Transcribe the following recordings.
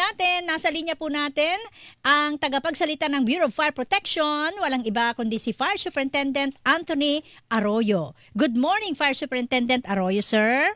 natin, nasa linya po natin, ang tagapagsalita ng Bureau of Fire Protection, walang iba kundi si Fire Superintendent Anthony Arroyo. Good morning, Fire Superintendent Arroyo, sir.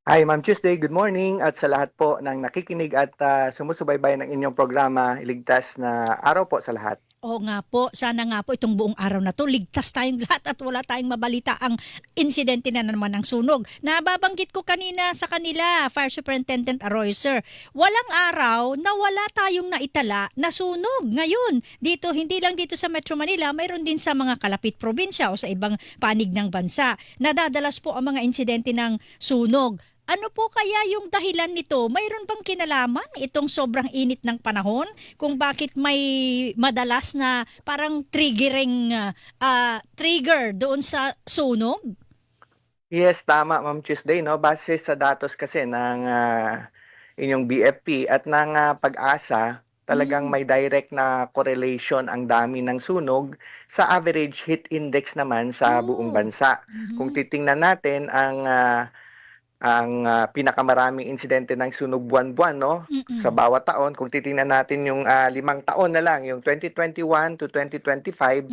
Hi, Ma'am Tuesday. Good morning at sa lahat po ng nakikinig at sumusubaybay ng inyong programa, Iligtas na Araw po sa lahat. Oo nga po, sana nga po itong buong araw na to, ligtas tayong lahat at wala tayong mabalita ang insidente na naman ng sunog. Nababanggit ko kanina sa kanila, Fire Superintendent Arroyo, sir, walang araw na wala tayong naitala na sunog. Ngayon, dito, hindi lang dito sa Metro Manila, mayroon din sa mga kalapit probinsya o sa ibang panig ng bansa. Nadadalas po ang mga insidente ng sunog. Ano po kaya yung dahilan nito? Mayroon bang kinalaman itong sobrang init ng panahon kung bakit may madalas na parang trigger doon sa sunog? Yes, tama, Ma'am Tuesday, no? Base sa datos kasi ng inyong BFP at ng Pag-asa, talagang may direct na correlation ang dami ng sunog sa average heat index naman sa buong bansa. Kung titingnan natin ang pinakamaraming insidente ng sunog buwan-buwan, no? Sa bawat taon, kung titingnan natin yung 5 taon na lang, yung 2021 to 2025,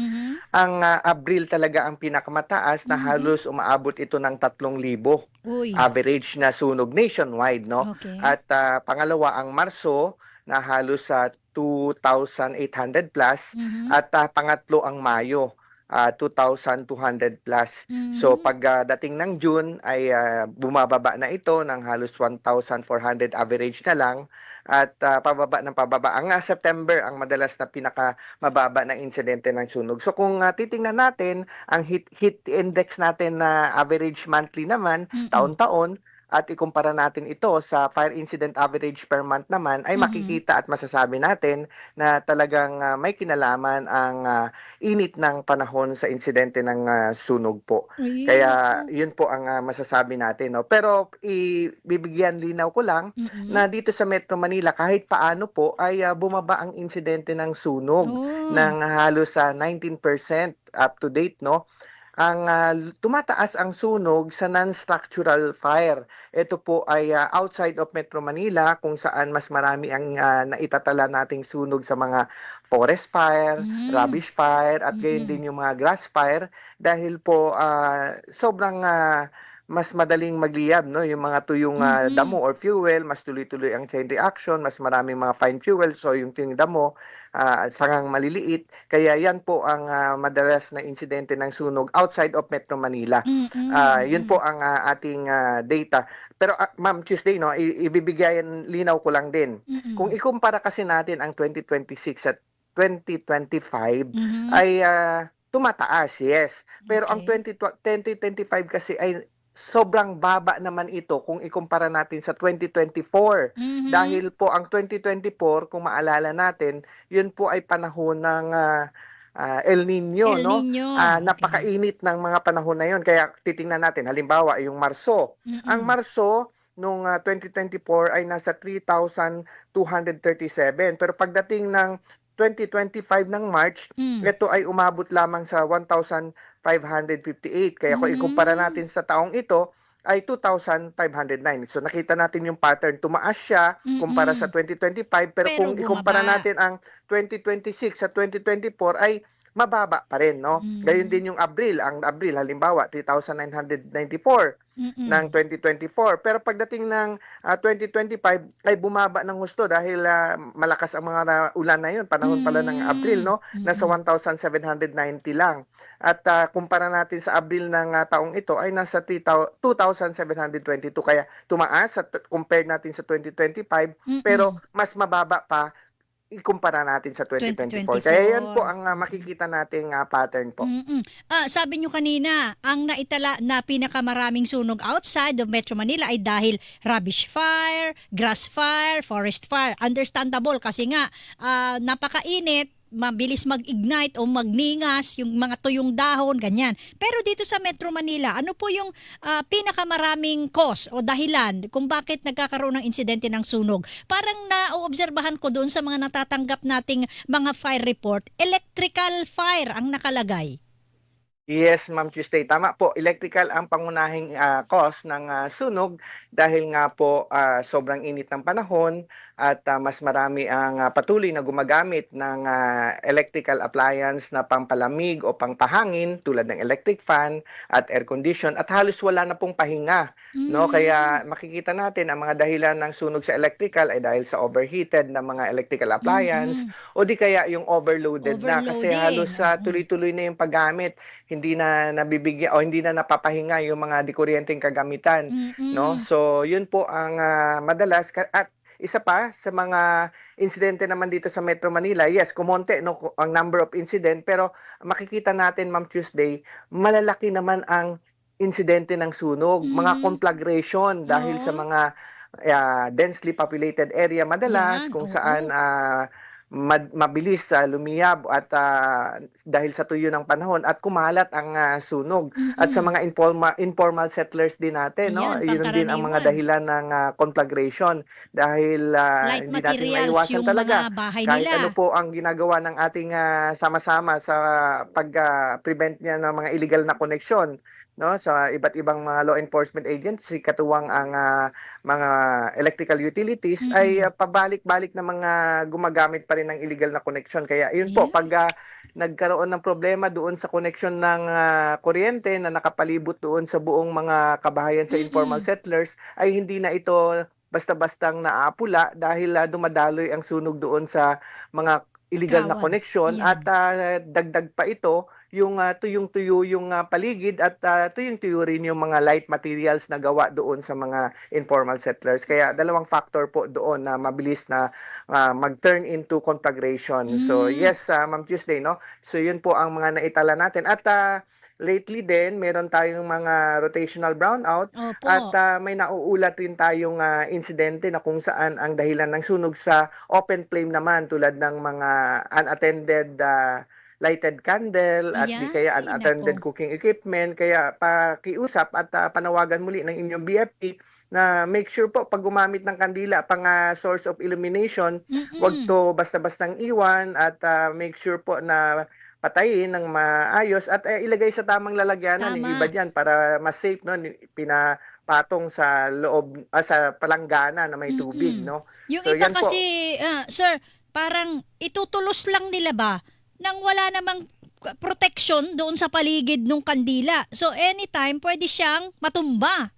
ang Abril talaga ang pinakamataas na halos umaabot ito ng 3,000 Uy. average na sunog nationwide, no? Okay. At pangalawa ang Marso na halos sa 2,800 plus at pangatlo ang Mayo 2,200 plus. So pagdating ng June ay bumababa na ito ng halos 1,400 average na lang at pababa ng pababa. Ang September ang madalas na pinakamababa ng insidente ng sunog. So kung titingnan natin ang heat index natin na average monthly naman taon-taon at ikumpara natin ito sa fire incident average per month naman, ay makikita at masasabi natin na talagang may kinalaman ang init ng panahon sa insidente ng sunog po. Ayun. Kaya yun po ang masasabi natin. No? Pero ibibigyan linaw ko lang na dito sa Metro Manila kahit paano po ay bumaba ang insidente ng sunog ng halos 19% up to date, no? Ang tumataas ang sunog sa non-structural fire. Ito po ay outside of Metro Manila kung saan mas marami ang naitatala nating sunog sa mga forest fire, rubbish fire at gayon din yung mga grass fire dahil po sobrang mas madaling magliyab, no? Yung mga tuyong damo or fuel, mas tuloy-tuloy ang chain reaction, mas maraming mga fine fuel, so yung tuyong damo, sangang maliliit. Kaya yan po ang madalas na insidente ng sunog outside of Metro Manila. Yun po ang ating data. Pero Ma'am Tuesday, no, ibibigyan linaw ko lang din. Kung ikumpara kasi natin ang 2026 at 2025 ay tumataas, yes. Pero ang 2025 kasi ay sobrang baba naman ito kung ikumpara natin sa 2024. Dahil po ang 2024, kung maalala natin, yun po ay panahon ng El Nino, El no? Nino. Napakainit ng mga panahon na yun. Kaya titingnan natin, halimbawa, yung Marso. Ang Marso nung 2024 ay nasa 3,237. Pero pagdating ng 2025 ng March, ito ay umabot lamang sa 1,558. Kaya kung ikumpara natin sa taong ito, ay 2,509. So nakita natin yung pattern. Tumaas siya kumpara sa 2025. Pero kung ikumpara natin ang 2026 sa 2024 ay mababa pa rin, no? Gayon din yung Abril. Ang Abril, halimbawa, 3,994 ng 2024. Pero pagdating ng 2025 ay bumaba ng husto dahil malakas ang mga ulan na yun. Panahon pala ng Abril, no? Nasa 1,790 lang. At kumpara natin sa Abril ng taong ito ay nasa 2,722. Kaya tumaas at compared natin sa 2025 pero mas mababa pa ikumpara natin sa 2024. Kaya yan po ang makikita nating pattern po. Sabi nyo kanina, ang naitala na pinakamaraming sunog outside of Metro Manila ay dahil rubbish fire, grass fire, forest fire. Understandable kasi nga napakainit, mabilis mag-ignite o magningas, yung mga tuyong dahon, ganyan. Pero dito sa Metro Manila, ano po yung pinakamaraming cause o dahilan kung bakit nagkakaroon ng insidente ng sunog? Parang naoobserbahan ko doon sa mga natatanggap nating mga fire report, electrical fire ang nakalagay. Yes, Ma'am Tuesday. Tama po. Electrical ang pangunahing cause ng sunog dahil nga po sobrang init ng panahon at mas marami ang patuloy na gumagamit ng electrical appliance na pampalamig o pangpahangin tulad ng electric fan at air condition at halos wala na pong pahinga, no? Kaya makikita natin ang mga dahilan ng sunog sa electrical ay dahil sa overheated na mga electrical appliance o di kaya yung overloaded na kasi halos tuloy-tuloy na yung paggamit, hindi na nabibigyan o hindi na napapahinga yung mga dikuryenteng kagamitan, no? So yun po ang madalas at isa pa sa mga insidente naman dito sa Metro Manila, yes, kumonte no ang number of incident pero makikita natin Ma'am Tuesday, malalaki naman ang insidente ng sunog, mga conflagration dahil sa mga densely populated area madalas kung saan mabilis lumiyab at dahil sa tuyo ng panahon at kumalat ang sunog at sa mga informal settlers din natin, no? Yun din ang mga dahilan ng conflagration dahil hindi natin maiwasan talaga kahit ano po ang ginagawa ng ating sama-sama sa pag-prevent niya ng mga illegal na koneksyon, no, sa iba't ibang mga law enforcement agency katuwang ang mga electrical utilities ay pabalik-balik na mga gumagamit pa rin ng illegal na connection. Kaya yun po, pag nagkaroon ng problema doon sa connection ng kuryente na nakapalibot doon sa buong mga kabahayan sa informal settlers ay hindi na ito basta-bastang naapula dahil dumadaloy ang sunog doon sa mga illegal na connection at dagdag pa ito yung tuyong-tuyo yung paligid at tuyong-tuyo rin yung mga light materials na gawa doon sa mga informal settlers. Kaya dalawang factor po doon na mabilis na mag-turn into conflagration. So yes, Ma'am Tuesday, no? So yun po ang mga naitala natin. At lately din, meron tayong mga rotational brownout at may nauulat din tayong insidente na kung saan ang dahilan ng sunog sa open flame naman tulad ng mga unattended lighted candle at di kaya unattended cooking equipment. Kaya pakiusap at panawagan muli ng inyong BFP na make sure po pag gumamit ng kandila pang source of illumination, wag to basta-bastang iwan at make sure po na patayin ng maayos at ilagay sa tamang lalagyanan ng iba diyan para mas safe, no, pinapatong sa loob sa palanggana na may tubig, no. Yung so, iba kasi sir, parang itutulos lang nila ba nang wala namang protection doon sa paligid ng kandila. So anytime pwede siyang matumba.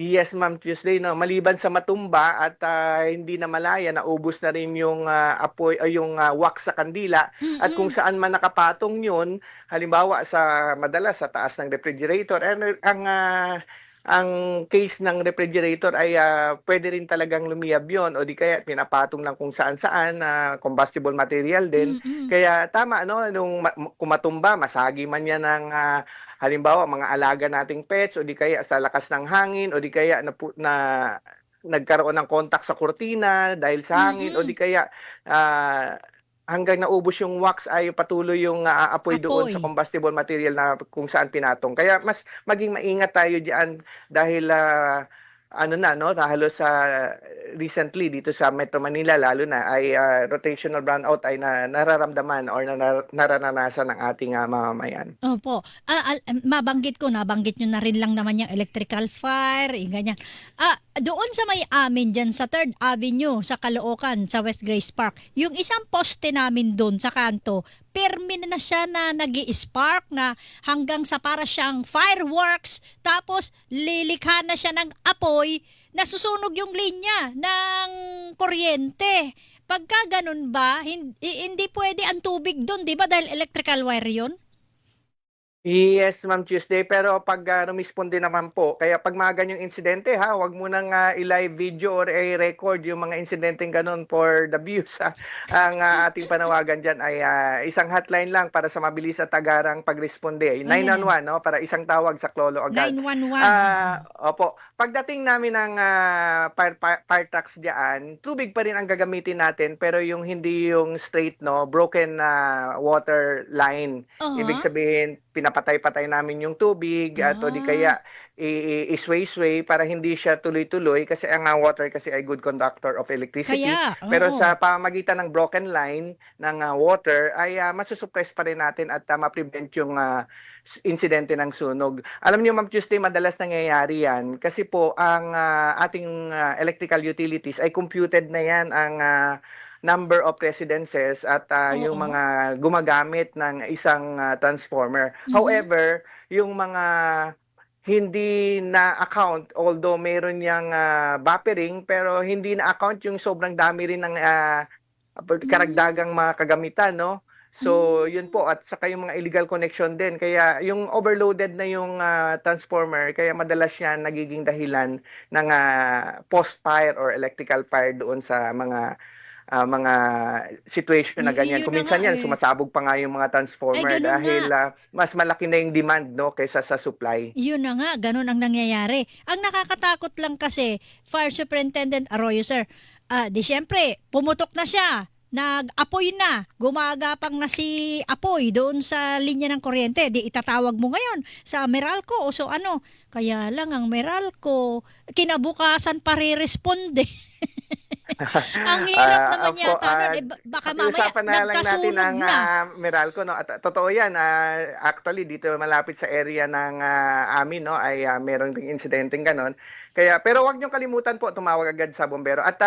Yes, Ma'am Tuesday, no, maliban sa matumba at hindi na malaya, naubos na rin yung apoy o yung wax sa kandila at kung saan man nakapatong yun, halimbawa sa madalas sa taas ng refrigerator, ang case ng refrigerator ay pwede rin talagang lumiyab yon o di kaya pinapatong lang kung saan-saan combustible material din. Kaya tama, no, nung kumatumba, masagi man yan ng halimbawa mga alaga nating pets o di kaya sa lakas ng hangin o di kaya na nagkaroon ng contact sa kurtina dahil sa hangin o di kaya hanggang naubos yung wax ay patuloy yung apoy doon sa combustible material na kung saan pinatong. Kaya mas maging maingat tayo diyan dahil halos recently dito sa Metro Manila lalo na ay rotational brownout ay nararamdaman or nararanasan ng ating mamamayan. Opo. Nabanggit nyo na rin lang naman yung electrical fire, ganyan. Doon sa may amin dyan sa 3rd Avenue sa Caloocan, sa West Grace Park, yung isang poste namin doon sa kanto, permin na siya na nag-i-spark na hanggang sa para siyang fireworks, tapos lilikha na siya ng apoy, nasusunog yung linya ng kuryente. Pagka ganun ba, hindi pwede ang tubig doon, di ba? Dahil electrical wire yun? Yes, Ma'am Tuesday, pero pag rumisponde naman po, kaya pag mga ganyang insidente, wag mo nang i-live video or i-record yung mga insidenteng ganun for the views. Ang ating panawagan dyan ay isang hotline lang para sa mabilis at tagarang pagresponde. 911, no, para isang tawag sa Klolo agad. 911. Opo. Pagdating namin ng fire trucks diyan, tubig pa rin ang gagamitin natin pero yung hindi yung straight, no, broken water line. Ibig sabihin, pinapatay-patay namin yung tubig at o di Ah, kaya i-sway-sway para hindi siya tuloy-tuloy kasi ang water kasi ay good conductor of electricity. kaya, Pero oo. sa pamamagitan ng broken line ng water ay masusuppress pa rin natin at ma-prevent yung insidente ng sunog. Alam niyo Ma'am Tuesday, madalas nangyayari yan kasi po ang ating electrical utilities ay computed na yan ang number of residences at yung Oo. mga gumagamit ng isang transformer. Mhm. However, yung mga hindi na-account, although meron niyang buffering, pero hindi na-account yung sobrang dami rin ng Hmm. karagdagang mga kagamitan, no? So, yun Hmm. po, at saka yung mga illegal connection din. Kaya yung overloaded na yung transformer, kaya madalas yan nagiging dahilan ng post-fire or electrical fire doon sa mga situation na ganyan. Iyon Kung na nga minsan yan, eh. sumasabog pa nga yung mga Ay, transformer ganun nga. dahil mas malaki na yung demand, no, kaysa sa supply. Yun na nga, ganun ang nangyayari. Ang nakakatakot lang kasi, Fire Superintendent Arroyo, sir, di syempre, pumutok na siya, nag-apoy na, gumagapang na si apoy doon sa linya ng kuryente. Di itatawag mo ngayon sa Meralco o so ano. Kaya lang ang Meralco, kinabukasan pa re-responde. Ang hirap naman Opo, yata nun. Baka mamaya pakiusapan na lang natin nagkasunog ang na. Meralco, no? At totoo yan, actually dito malapit sa area ng amin, no, ay meron ding insidenteng ganon. Kaya, pero wag niyong kalimutan po, tumawag agad sa bombero. At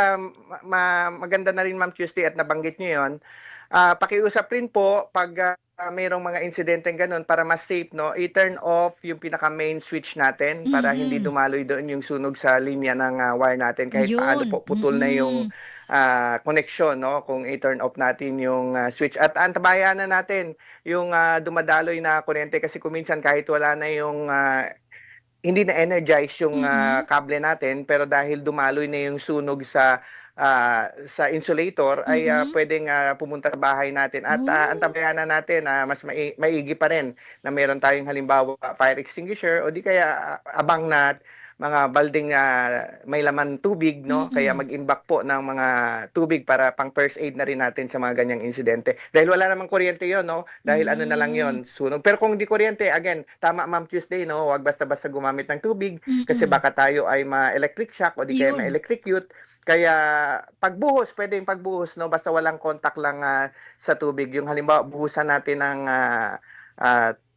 maganda na rin Ma'am Tuesday at nabanggit niyo yon. Pakiusap rin po pag mayroong mga insidenteng ganun para mas safe, no, i-turn off yung pinaka main switch natin para hindi Mhm. dumaloy doon yung sunog sa linya ng wire natin kahit paano Yun. po putol na yung connection, no, kung i-turn off natin yung switch at antabayanan natin yung dumadaloy na kuryente kasi kung minsan kahit wala na yung hindi na-energize yung Mm. kable natin pero dahil dumaloy na yung sunog sa insulator ay Mm. puwedeng pumunta sa bahay natin at Oh. antabayanan natin na mas maigi pa rin na meron tayong halimbawa fire extinguisher o di kaya abang na mga balding may laman tubig, no? Kaya Mm. mag-imbak po ng mga tubig para pang first aid na rin natin sa mga ganyang insidente. Dahil wala namang kuryente 'yon, no? Dahil ano na lang Hmm. 'yon, sunog. Pero kung di kuryente, again, tama Ma'am Tuesday, no? Huwag basta-basta gumamit ng tubig kasi Mm. baka tayo ay ma-electric shock o di kaya Yun. ma-electrocute. Kaya pagbuhos, pwedeng pagbuhos, no? Basta walang contact lang sa tubig. Yung halimbawa, buhusan natin ng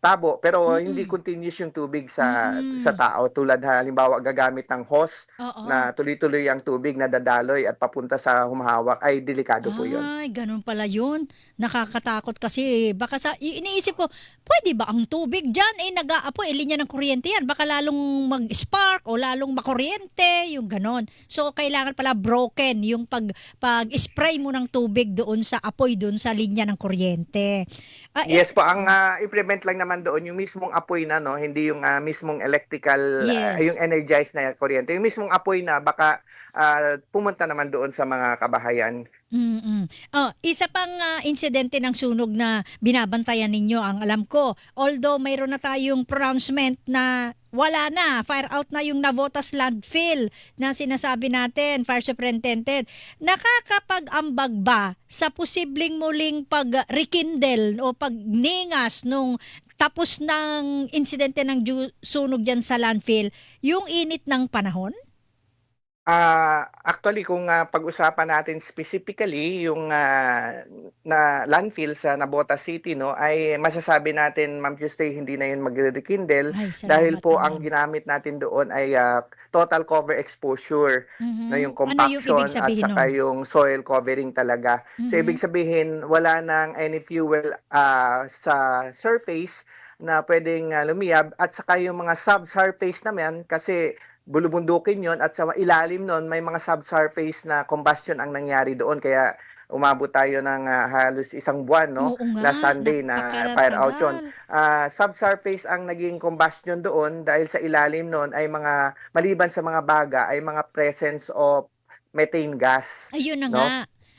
tabo pero hindi Mm. continuous yung tubig sa Mm. tao tulad halimbawa gagamit ng hose Oo. na tuloy-tuloy ang tubig na dadaloy at papunta sa humahawak ay delikado po 'yon. Ay, ganun pala yun. Nakakatakot kasi. Baka iniisip ko, pwede ba ang tubig dyan? Nag-aapoy, linya ng kuryente yan. Baka lalong mag-spark o lalong makuryente, yung ganon. So, kailangan pala broken yung pag-spray mo ng tubig doon sa apoy, doon sa linya ng kuryente. Yes po, ang i-prevent lang naman doon yung mismong apoy na, 'no, hindi yung mismong electrical, yes. yung energized na kuryente. Yung mismong apoy na baka pumunta naman doon sa mga kabahayan. Mm. Isa pang insidente ng sunog na binabantayan ninyo ang alam ko. Although mayroon na tayong pronouncement na wala na, fire out na yung Navotas landfill na sinasabi natin, Fire Superintendent. Nakakapag-ambag ba sa posibleng muling pag-rekindle o pagningas nung tapos ng insidente ng sunog dyan sa landfill, yung init ng panahon? Actually kung pag-usapan natin specifically yung na landfill sa Navotas City, 'no, ay masasabi natin Ma'am Tuesday hindi na 'yun magre-rekindle Ay, dahil salamat po ang naman. ginamit natin doon ay total cover exposure na Mhm. yung Ano yung ibig compaction at sabihin saka nun? yung soil covering talaga. So ibig Mhm. sabihin wala ng any fuel sa surface na puwedeng lumiyab at saka yung mga subsurface naman kasi bulubundukin yon at sa ilalim nun may mga subsurface na combustion ang nangyari doon kaya umabot tayo ng halos isang buwan, no, Oo nga, last Sunday na fire out yun. napakatagal. Subsurface ang naging combustion doon dahil sa ilalim nun ay mga maliban sa mga baga ay mga presence of methane gas, Ayun na nga. no?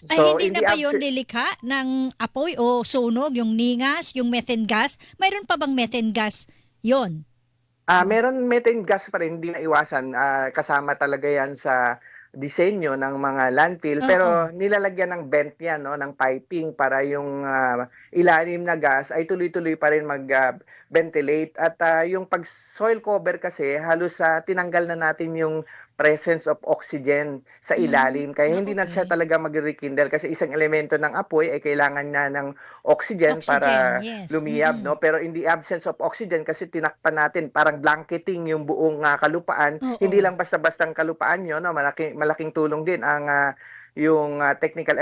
Ay So hindi in na the ba yun abs lilikha ng apoy o sunog, yung ningas, yung methane gas? Mayroon pa bang methane gas yon? Meron methane gas pa rin, hindi naiwasan, kasama talaga 'yan sa disenyo ng mga landfill, Oo. pero nilalagyan ng vent yan, no, ng piping para yung ilalim na gas ay tuloy-tuloy pa rin mag-ventilate. At yung pag soil cover kasi, halos tinanggal na natin yung presence of oxygen sa ilalim. Kaya hindi na siya Okay. talaga mag-rekindle kasi isang elemento ng apoy ay kailangan na ng oxygen Oxygen, para yes. lumiyab, no? Pero in the absence of oxygen, kasi tinakpan natin, parang blanketing yung buong kalupaan. Hindi Oo. lang basta-bastang kalupaan yun, no? Malaking tulong din ang yung technical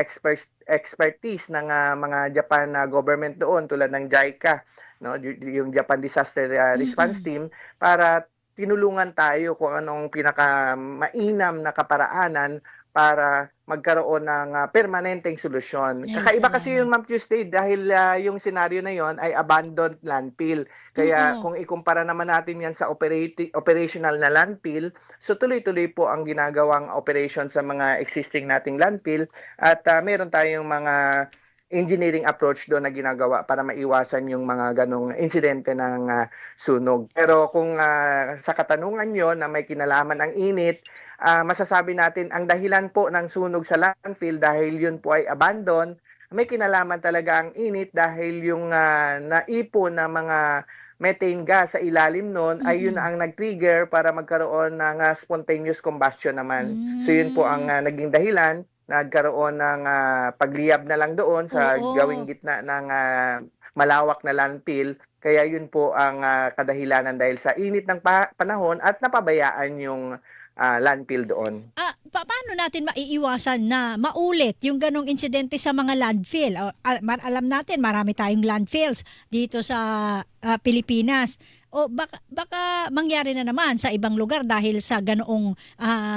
expertise ng mga Japan government doon, tulad ng JICA, no? Yung Japan Disaster Response Mm. Team, para tinulungan tayo kung anong pinakamainam na kaparaanan para magkaroon ng permanenteng solusyon. Ay, Kakaiba kasi salamat. yun, Ma'am Tuesday, dahil yung senaryo na yon ay abandoned landfill. Kaya Oo. kung ikumpara naman natin yan sa operational na landfill, so tuloy-tuloy po ang ginagawang operation sa mga existing nating landfill, at meron tayong mga engineering approach doon na ginagawa para maiwasan yung mga ganong insidente ng sunog. Pero kung sa katanungan yon na may kinalaman ang init, masasabi natin ang dahilan po ng sunog sa landfill dahil yun po ay abandon. May kinalaman talaga ang init dahil yung naipon na mga methane gas sa ilalim nun ay yun Mm. ang nag-trigger para magkaroon ng spontaneous combustion naman. So yun po ang Hmm. naging dahilan, nagkaroon ng pagliyab na lang doon sa gawing Oo. gitna ng malawak na landfill. Kaya yun po ang kadahilanan dahil sa init ng panahon at napabayaan yung landfill doon. Paano natin maiiwasan na maulit yung ganong insidente sa mga landfill? Alam natin marami tayong landfills dito sa Pilipinas. O baka mangyari na naman sa ibang lugar dahil sa ganoong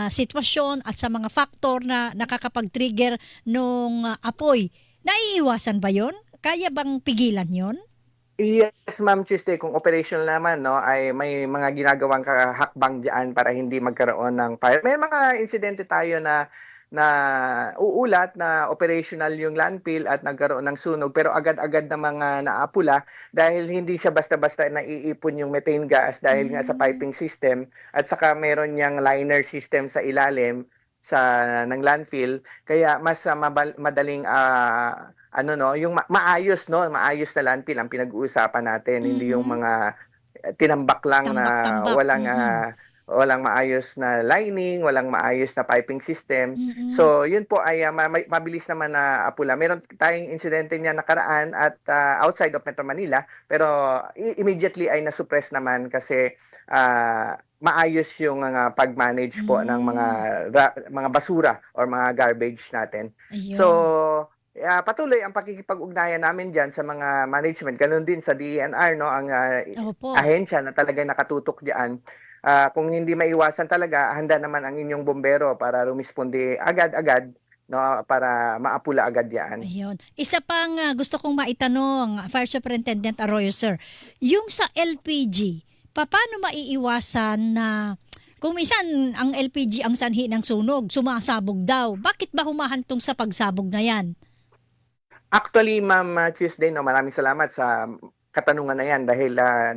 sitwasyon at sa mga faktor na nakakapag-trigger nung apoy. Naiiwasan ba yon? Kaya bang pigilan yon? Yes, Ma'am Tuesday, kung operational naman, no, ay may mga ginagawang hakbang diyan para hindi magkaroon ng fire. May mga insidente tayo na uulat na operational yung landfill at nagkaroon ng sunog, pero agad-agad na mga naapula dahil hindi siya basta-basta naiipon yung methane gas dahil nga sa Hmm. piping system, at saka meron niyang liner system sa ilalim ng landfill, kaya mas madaling ano, no, yung maayos, no, maayos na landfill ang pinag-uusapan natin, hindi yung Mm. mga tinambak lang na Tambak-tambak. walang maayos na lining, walang maayos na piping system. Mm. So yun po ay mabilis naman na apula. Meron tayong insidente niya nakaraan at outside of Metro Manila, pero immediately ay nasuppress naman kasi maayos yung pag-manage po ng Hmm. mga basura or mga garbage natin. Ayun. So patuloy ang pakikipag-ugnayan namin diyan sa mga management, ganoon din sa DENR, no, ang Opo. ahensya na talagang nakatutok diyan. Kung hindi maiwasan talaga, handa naman ang inyong bombero para rumisponde agad-agad, no, para maapula agad 'yan. Ayun. Isa pang gusto kong maitanong, Fire Superintendent Arroyo, sir. Yung sa LPG, paano maiiwasan na kung minsan ang LPG ang sanhi ng sunog, sumasabog daw. Bakit ba humahantong sa pagsabog na yan? Actually, Ma'am Tuesday, no, maraming salamat sa katanungan na 'yan dahil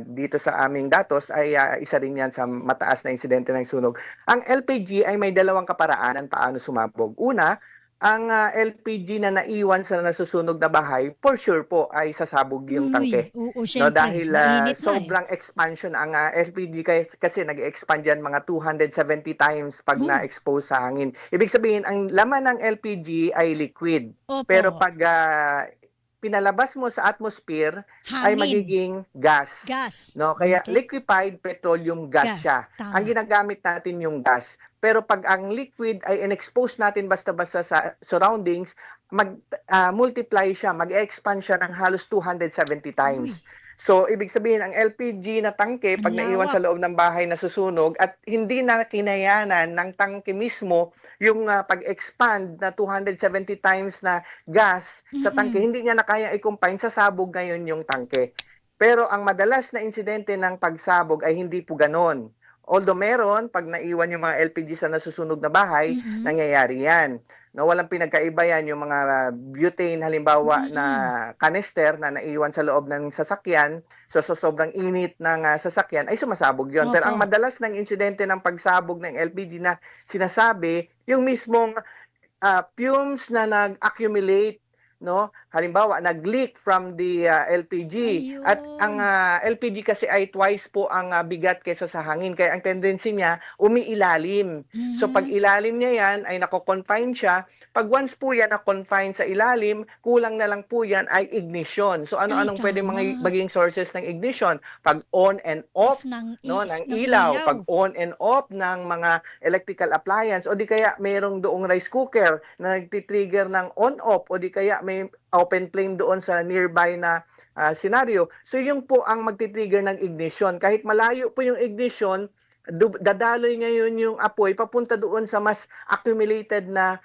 dito sa aming datos ay isa rin 'yan sa mataas na insidente ng sunog. Ang LPG ay may dalawang kaparaanan paano sumabog. Una, ang LPG na naiwan sa nasusunog na bahay, for sure po ay sasabog yung Uy, tangke. oo, No, syempre. dahil Mainit na eh. sobrang expansion ang LPG, kasi nag-expand yan mga 270 times pag Oh, na-expose sa hangin. Ibig sabihin, ang laman ng LPG ay liquid. Pero opo. pag pinalabas mo sa atmosphere ay Hangin. magiging gas. Gas. No, kaya Okay. liquefied petroleum gas Gas. siya. Ang Tama. ginagamit natin yung gas. Pero pag ang liquid ay in-expose natin basta-basta sa surroundings, multiply siya, mag-expand siya ng halos 270 times. Uy, So, ibig sabihin, ang LPG na tangke, ang pag naiwan lawak. sa loob ng bahay na susunog at hindi na kinayanan ng tangke mismo yung pag-expand na 270 times na gas sa tangke, Mm. hindi niya na kaya i-combine, sasabog ngayon yung tangke. Pero ang madalas na insidente ng pagsabog ay hindi po ganon. Although meron, pag naiwan yung mga LPG sa nasusunog na bahay, Mm. nangyayari yan. no, walang pinagkaiba yan yung mga butane halimbawa na canister na naiwan sa loob ng sasakyan, so sobrang init ng sasakyan ay sumasabog yon. Pero ang Opo. madalas ng insidente ng pagsabog ng LPG na sinasabi, yung mismong fumes na nag-accumulate, no? Halimbawa, nag-leak from the LPG. At ang LPG kasi ay twice po ang bigat kaysa sa hangin. Kaya ang tendency niya, umiilalim. So pag ilalim niya yan, ay nako-confine siya. Pag once po yan na-confine sa ilalim, kulang na lang po yan ay ignition. So ano-anong pwede maging sources ng ignition? Pag on and off, ng ilaw. Pag on and off ng mga electrical appliance, o di kaya mayroong doong rice cooker na nagtitrigger ng on-off, o di kaya may open flame doon sa nearby na scenario. So yung po ang magtitrigger ng ignition. Kahit malayo po yung ignition, dadaloy ngayon yung apoy papunta doon sa mas accumulated na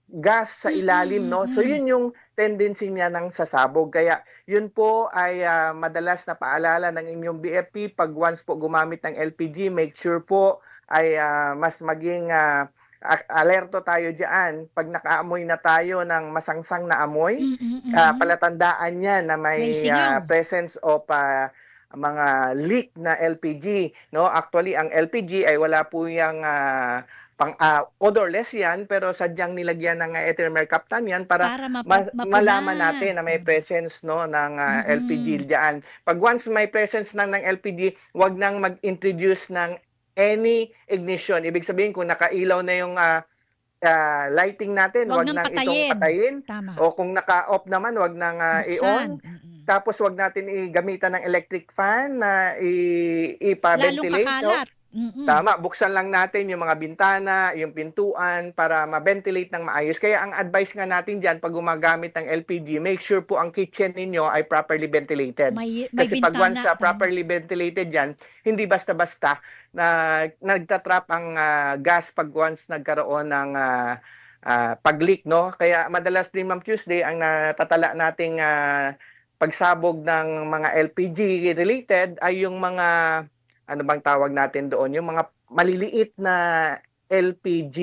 gas sa ilalim, no? So yun yung tendency niya ng sasabog. Kaya yun po ay madalas na paalala ng inyong BFP pag once po gumamit ng LPG, make sure po ay mas maging alerto tayo diyan. Pag nakaamoy na tayo ng masangsang na amoy, palatandaan yan na may presence of mga leak na LPG, no? Actually ang LPG ay wala po yang odorless yan, pero sadyang nilagyan ng ethyl mercaptan yan para malaman natin na may presence, no, ng LPG diyan. Pag once may presence ng LPG, wag nang mag-introduce ng any ignition. Ibig sabihin kung nakailaw na yung lighting natin, wag nang itong patayin. Tama. O kung naka-off naman, wag nang i-on. Tapos wag natin igamitan ng electric fan na ipa-ventilate. Lalong kakalat. Tama, buksan lang natin yung mga bintana, yung pintuan para ma-ventilate ng maayos. Kaya ang advice nga natin diyan pag gumagamit ng LPG, make sure po ang kitchen ninyo ay properly ventilated. May Kasi pag once bintana, properly ventilated yan, hindi basta-basta na nagtatrap ang gas pag once nagkaroon ng pag-leak, no? Kaya madalas din, Ma'am Tuesday, ang natatala nating pagsabog ng mga LPG related ay yung mga ano bang tawag natin doon, yung mga maliliit na LPG,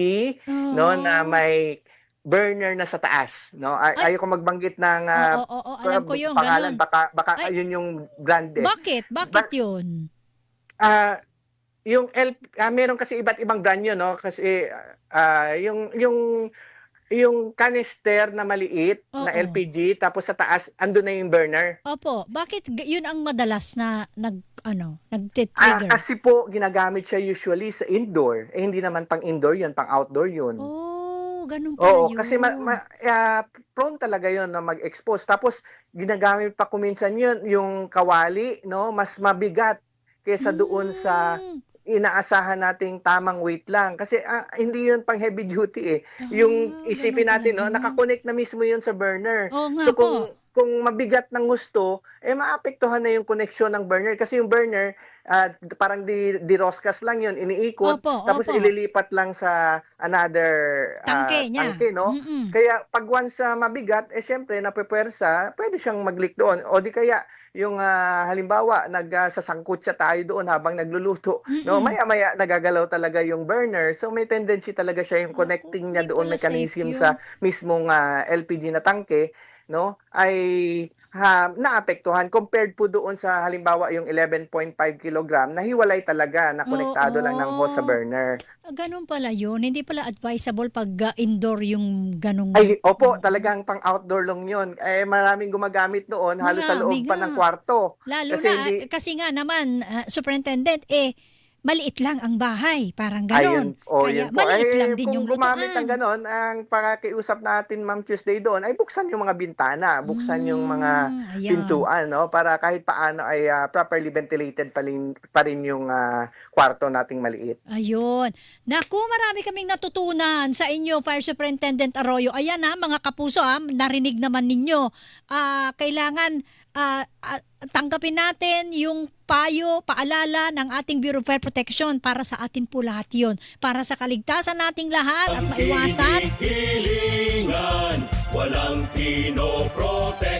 no, na may burner na sa taas, no. Ayoko magbanggit ng alam ko yung pangalan, ganun. baka yun yung brand eh. Bakit yun? Yung meron kasi iba't ibang brand yun, no, kasi yung canister na maliit na LPG, tapos sa taas andun na yung burner. Opo, bakit yun ang madalas na nagtitrigger? Kasi po ginagamit siya usually sa indoor. Hindi naman pang indoor yun, pang outdoor yun. Ganun pala yun. Kasi prone talaga yun na mag-expose. Tapos ginagamit pa kuminsan yun, yung kawali, no, mas mabigat kaysa doon sa inaasahan nating tamang weight lang. Kasi hindi yun pang heavy duty eh. Yung isipin natin, no, nakakonect na mismo yun sa burner. So kung mabigat ng gusto, maapektuhan na yung connection ng burner. Kasi yung burner, parang diroskas lang yun, iniikot, tapos ililipat lang sa another tangke, no? Kaya pag once mabigat, syempre, napepwersa, pwede siyang mag-leak doon. O di kaya, yung halimbawa nagsasangkot siya tayo doon habang nagluluto, no, maya-maya nagagalaw talaga yung burner, so may tendency talaga siya yung connecting niya doon mechanism sa mismong LPG na tangke, no, ay naapektuhan compared po doon sa halimbawa yung 11.5 kilogram na hiwalay talaga na konektado lang ng hose sa burner. Ganun pala yun. Hindi pala advisable pag indoor yung ganung... Ay, opo, talagang pang outdoor lang yun. Maraming gumagamit doon, halos sa loob pa ng kwarto. Lalo kasi nga naman, Superintendent, maliit lang ang bahay, parang gano'n. Kaya maliit lang din yung lutuan. Kung gumamit ng gano'n, ang pakiusap natin, Ma'am Tuesday, doon ay buksan yung mga bintana, buksan yung mga pintuan, no, para kahit paano ay properly ventilated pa rin yung kwarto nating maliit. Ayun. Naku, marami kaming natutunan sa inyo, Fire Superintendent Arroyo. Ayan mga kapuso, narinig naman ninyo. Kailangan tanggapin natin yung payo, paalala ng ating Bureau of Fire Protection para sa atin po lahat yun. Para sa kaligtasan nating lahat at maiwasan. Hilingan, walang pinoprotektahan.